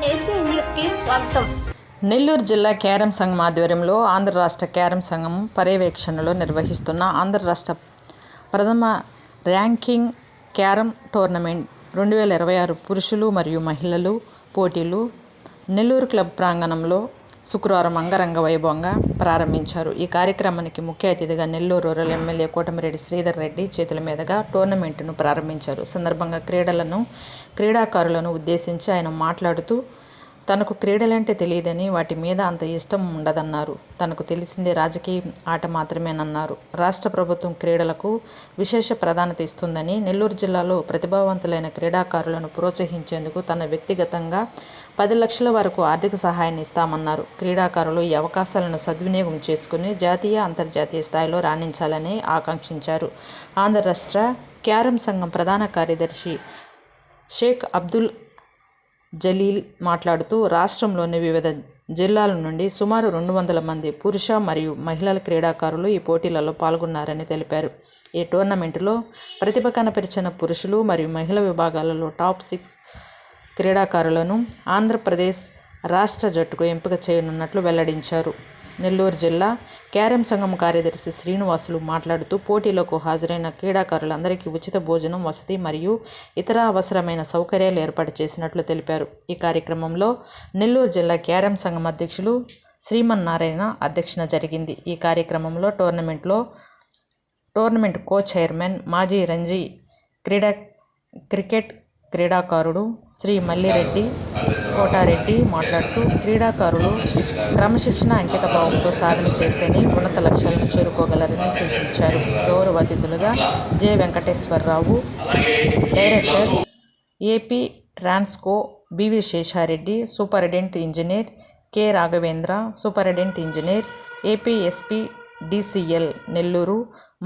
AC న్యూస్కి స్వాగతం. నెల్లూరు జిల్లా క్యారమ్ సంఘం ఆధ్వర్యంలో ఆంధ్ర రాష్ట్ర క్యారమ్ సంఘం పర్యవేక్షణలో నిర్వహిస్తున్న ఆంధ్ర రాష్ట్ర ప్రథమ ర్యాంకింగ్ క్యారమ్ టోర్నమెంట్ 2026 పురుషులు మరియు మహిళలు పోటీలు నెల్లూరు క్లబ్ ప్రాంగణంలో శుక్రవారం అంగరంగ వైభవంగా ప్రారంభించారు. ఈ కార్యక్రమానికి ముఖ్య అతిథిగా నెల్లూరు రూరల్ ఎమ్మెల్యే కోటమిరెడ్డి శ్రీధర్ రెడ్డి చేతుల మీదుగా టోర్నమెంటును ప్రారంభించారు. సందర్భంగా క్రీడాకారులను ఉద్దేశించి ఆయన మాట్లాడుతూ తనకు క్రీడలంటే తెలియదని, వాటి మీద అంత ఇష్టం ఉండదన్నారు. తనకు తెలిసిందే రాజకీయ ఆట మాత్రమేనన్నారు. రాష్ట్ర ప్రభుత్వం క్రీడలకు విశేష ప్రాధాన్యత ఇస్తుందని, నెల్లూరు జిల్లాలో ప్రతిభావంతులైన క్రీడాకారులను ప్రోత్సహించేందుకు తన వ్యక్తిగతంగా 10 లక్షల వరకు ఆర్థిక సహాయాన్ని ఇస్తామన్నారు. క్రీడాకారులు ఈ అవకాశాలను సద్వినియోగం చేసుకుని జాతీయ, అంతర్జాతీయ స్థాయిలో రాణించాలని ఆకాంక్షించారు. ఆంధ్ర రాష్ట్ర క్యారమ్ సంఘం ప్రధాన కార్యదర్శి షేక్ అబ్దుల్ జలీల్ మాట్లాడుతూ రాష్ట్రంలోని వివిధ జిల్లాల నుండి సుమారు 200 మంది పురుష మరియు మహిళల క్రీడాకారులు ఈ పోటీలలో పాల్గొన్నారని తెలిపారు. ఈ టోర్నమెంటులో ప్రతిభ కనపరిచిన పురుషులు మరియు మహిళల విభాగాలలో టాప్ 6 క్రీడాకారులను ఆంధ్రప్రదేశ్ రాష్ట్ర జట్టుకు ఎంపిక చేయనున్నట్లు వెల్లడించారు. నెల్లూరు జిల్లా క్యారమ్ సంఘం కార్యదర్శి శ్రీనివాసులు మాట్లాడుతూ పోటీలకు హాజరైన క్రీడాకారులందరికీ ఉచిత భోజనం, వసతి మరియు ఇతర అవసరమైన సౌకర్యాలు ఏర్పాటు చేసినట్లు తెలిపారు. ఈ కార్యక్రమంలో నెల్లూరు జిల్లా క్యారమ్ సంఘం అధ్యక్షులు శ్రీమన్నారాయణ అధ్యక్షన జరిగింది. ఈ కార్యక్రమంలో టోర్నమెంట్ కో చైర్మన్ మాజీ రంజీ క్రికెట్ క్రీడాకారుడు శ్రీ మల్లిరెడ్డి కోటారెడ్డి మాట్లాడుతూ క్రీడాకారులు క్రమశిక్షణ, అంకితభావంతో సాధన చేస్తేనే ఉన్నత లక్ష్యాలను చేరుకోగలరని సూచించారు. గౌరవ అతిథులుగా J Venkateswararao, director AP Transco BV Seshareddy, superintendent engineer K Raghavendra, superintendent engineer APSPDCL Nellore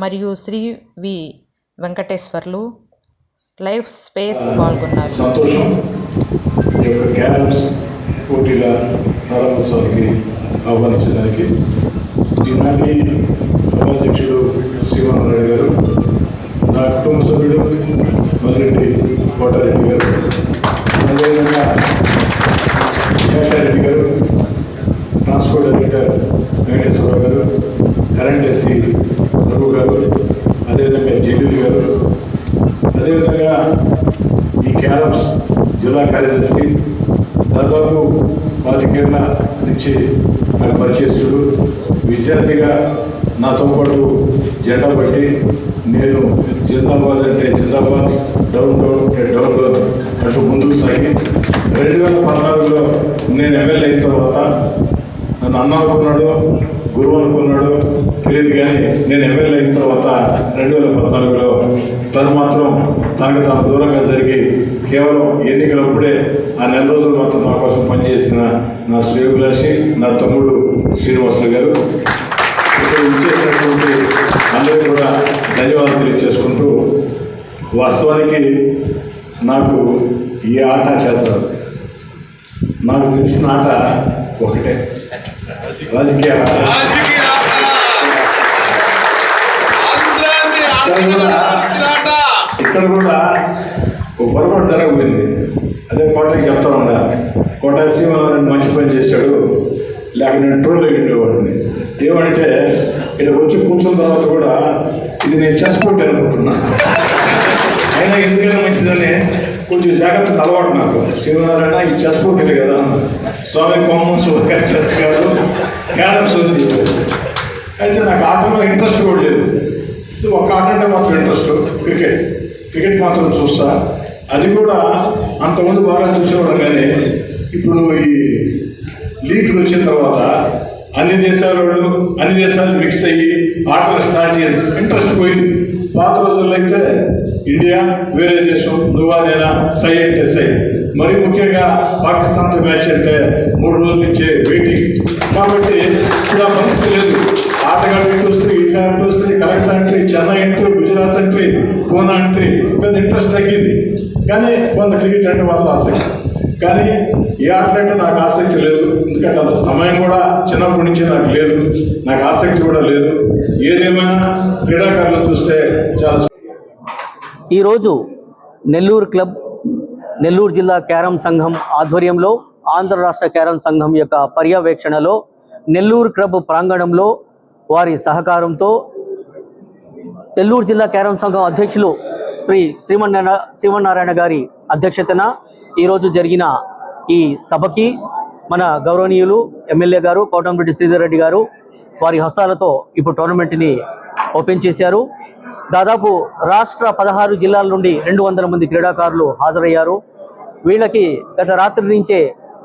మరియు Shri V Venkateswarlu life space పాల్గొన్నారు. సంతోషం. ఈ యొక్క క్యారమ్స్ పోటీల ప్రారంభోత్సవానికి ఆహ్వానించడానికి ఈనాటి సభాధ్యక్షుడు శ్రీమన్నారాయణ గారు, నా కుటుంబ సభ్యుడు మల్లిరెడ్డి కోటారెడ్డి గారు, అదేవిధంగా శేషారెడ్డి గారు, ట్రాన్స్పోర్ట్ డైరెక్టర్ వెంకటేశ్వరరావు గారు, కరెంట్ ఎస్సీ రఘు గారు, అదేవిధంగా జలీల్ గారు, అదేవిధంగా ఈ క్యారమ్స్ జిల్లా కార్యదర్శి దాదాపు 25 ఏళ్ల నుంచి నాకు పరిచయస్తుడు, విద్యార్థిగా నాతో పాటు జెండా పట్టి నేను జిందాబాద్ అంటే జిందాబాద్, డౌన్ డౌన్ అంటే డౌన్ డౌన్ అంటూ ముందుకు సాగి 2014లో నేను ఎమ్మెల్యే అయిన తర్వాత నన్ను అన్న అనుకున్నాడు, గురువు అనుకున్నాడు తెలియదు, కానీ నేను ఎమ్మెల్యే అయిన తర్వాత 2014లో తను మాత్రం తనకు తాను దూరంగా జరిగి కేవలం ఎన్నికలప్పుడే ఆ 4 రోజులు మాత్రం నా కోసం పనిచేసిన నా శ్రేయోభిలాషి నా తమ్ముడు శ్రీనివాసులు గారు, ఇక్కడ ఇచ్చేసినటువంటి అందరూ కూడా ధన్యవాదాలు తెలియజేసుకుంటూ, వాస్తవానికి నాకు ఈ ఆట చేస్తారు, నాకు తెలిసిన ఆట ఒకటే, రాజకీయ ఆట. ఇక్కడ కూడా ఒక పొరపాటు జరగబోయింది. అదే కోటకి చెప్తా ఉందా, కోట సీమారాయణ మంచి పని చేశాడు, లేక నేను ట్రోల్ అయ్యేవాడిని. ఏమంటే ఇక్కడ వచ్చి కూర్చున్న తర్వాత కూడా ఇది నేను చెస్ పోటీ అనుకుంటున్నా, అయినా ఎందుకైనా మంచిదని కొంచెం జాగ్రత్తగా అలవాటు నాకు. శ్రీనారాయణ ఈ చెస్ పోటీలు కదా, స్వామి కామన్ సూపర్ చెస్ కాదు, క్యారమ్స్ ఉంది. అయితే నాకు ఆటలో ఇంట్రెస్ట్ కూడా లేదు. ఒక ఆట అంటే మాత్రం ఇంట్రెస్ట్, క్రికెట్ మాత్రం చూస్తా. అది కూడా అంతకుముందు బాగా చూసేవాడు, కానీ ఇప్పుడు ఈ లీగ్లు వచ్చిన తర్వాత అన్ని దేశాలు మిక్స్ అయ్యి ఆటలు స్టార్ట్ చేసి ఇంట్రెస్ట్ పోయింది. పాత రోజుల్లో అయితే ఇండియా వేరే దేశం, నువ్వా నేనా, సై అంటే సై. మరి ముఖ్యంగా పాకిస్తాన్తో మ్యాచ్ అంటే 3 రోజుల నుంచే వెయిటింగ్. కాబట్టి ఇప్పుడు ఆ పరిస్థితి లేదు. ఆటగాడు ఇటు వస్తే, ఇట్లా ఇటు వస్తే, collector entry, Chennai entry, Gujarat entry, Poona entry, పెద్ద ఇంట్రెస్ట్ తగ్గింది. కానీ కొంత క్రికెట్ అంటే వాళ్ళ ఆసక్తి, కానీ ఏ ఆటలంటే నాకు ఆసక్తి లేదు. ఎందుకంటే అంత సమయం కూడా చిన్నప్పటి నుంచి నాకు లేదు, నాకు ఆసక్తి కూడా లేదు. ఏదేమైనా క్రీడాకారులు చూస్తే చాలా. ఈరోజు నెల్లూరు క్లబ్, నెల్లూరు జిల్లా క్యారమ్ సంఘం ఆధ్వర్యంలో ఆంధ్ర రాష్ట్ర క్యారమ్ సంఘం యొక్క పర్యవేక్షణలో నెల్లూరు క్లబ్ ప్రాంగణంలో వారి సహకారంతో నెల్లూరు జిల్లా క్యారమ్ సంఘం అధ్యక్షులు శ్రీ శ్రీమన్నారాయణ గారి అధ్యక్షతన ఈరోజు జరిగిన ఈ సభకి మన గౌరవనీయులు ఎమ్మెల్యే గారు కోటంరెడ్డి శ్రీధర్ రెడ్డి గారు వారి హస్తాలతో ఇప్పుడు టోర్నమెంట్ని ఓపెన్ చేశారు. దాదాపు రాష్ట్ర 16 జిల్లాల నుండి 200 మంది క్రీడాకారులు హాజరయ్యారు. వీళ్ళకి గత రాత్రి నుంచే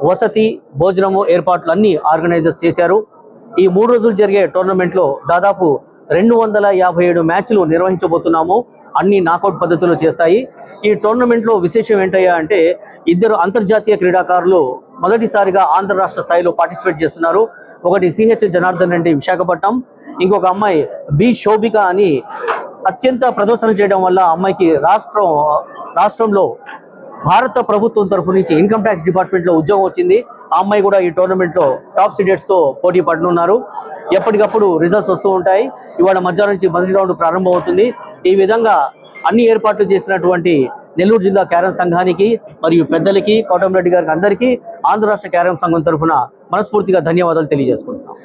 వసతి భోజనము ఏర్పాట్లు అన్నీ ఆర్గనైజర్స్ చేశారు. ఈ 3 రోజులు జరిగే టోర్నమెంట్లో దాదాపు 257 మ్యాచ్లు నిర్వహించబోతున్నాము. అన్ని నాకౌట్ పద్ధతిలో చేస్తాయి. ఈ టోర్నమెంట్లో విశేషం ఏంటయ్యా అంటే 2 అంతర్జాతీయ క్రీడాకారులు మొదటిసారిగా ఆంధ్ర రాష్ట్ర స్థాయిలో పార్టిసిపేట్ చేస్తున్నారు. ఒకటి సిహెచ్ జనార్దన్ రెడ్డి విశాఖపట్నం, ఇంకొక అమ్మాయి బి శోభిక అని అత్యంత ప్రదర్శన చేయడం వల్ల అమ్మాయికి రాష్ట్రంలో భారత ప్రభుత్వం తరఫు నుంచి ఇన్కమ్ ట్యాక్స్ డిపార్ట్మెంట్లో ఉద్యోగం వచ్చింది. ఆ అమ్మాయి కూడా ఈ టోర్నమెంట్లో టాప్ సీడెడ్స్తో పోటీ పడనున్నారు. ఎప్పటికప్పుడు రిజల్ట్స్ వస్తూ ఉంటాయి. ఇవాళ మధ్యాహ్నం నుంచి మొదటి రౌండ్ ప్రారంభం అవుతుంది. ఈ విధంగా అన్ని ఏర్పాట్లు చేసినటువంటి నెల్లూరు జిల్లా క్యారమ్ సంఘానికి మరియు పెద్దలకి కోటంరెడ్డి గారికి అందరికీ ఆంధ్ర రాష్ట్ర క్యారమ్ సంఘం తరఫున మనస్ఫూర్తిగా ధన్యవాదాలు తెలియజేసుకుంటున్నాం.